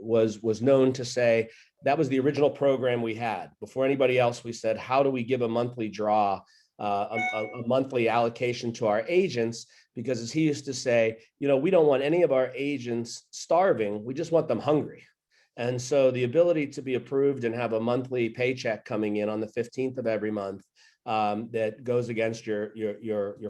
was known to say that was the original program we had. Before anybody else, we said, how do we give a monthly draw, a monthly allocation to our agents? Because as he used to say, we don't want any of our agents starving. We just want them hungry. And so the ability to be approved and have a monthly paycheck coming in on the 15th of every month that goes against your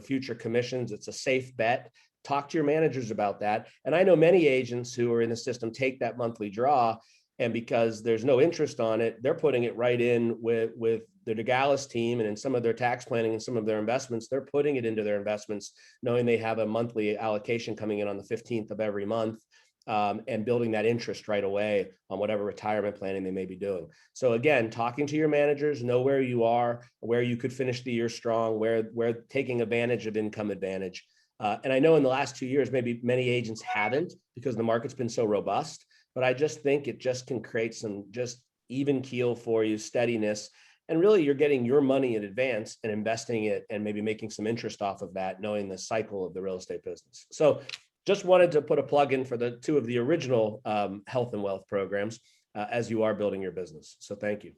future commissions, it's a safe bet. Talk to your managers about that. And I know many agents who are in the system take that monthly draw, and because there's no interest on it, they're putting it right in with the Degalis team, and in some of their tax planning and some of their investments, they're putting it into their investments, knowing they have a monthly allocation coming in on the 15th of every month, and building that interest right away on whatever retirement planning they may be doing. So again, talking to your managers, know where you are, where you could finish the year strong, where taking advantage of Income Advantage. And I know in the last 2 years, maybe many agents haven't, because the market's been so robust, but I just think it just can create some just even keel for you, steadiness. And really you're getting your money in advance and investing it and maybe making some interest off of that, knowing the cycle of the real estate business. So just wanted to put a plug in for the two of the original health and wealth programs as you are building your business. So thank you.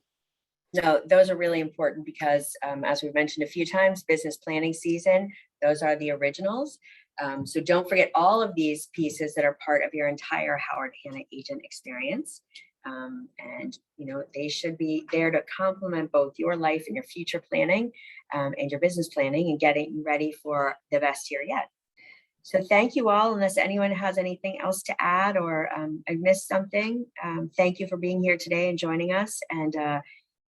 No, those are really important because as we've mentioned a few times, business planning season, those are the originals. So don't forget all of these pieces that are part of your entire Howard Hanna agent experience. And they should be there to complement both your life and your future planning and your business planning and getting ready for the best year yet. So thank you all. Unless anyone has anything else to add or I missed something, thank you for being here today and joining us. And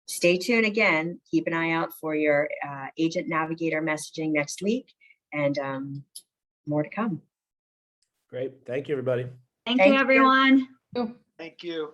stay tuned again. Keep an eye out for your Agent Navigator messaging next week, and more to come. Great. Thank you, everybody. Thank you, everyone. Thank you.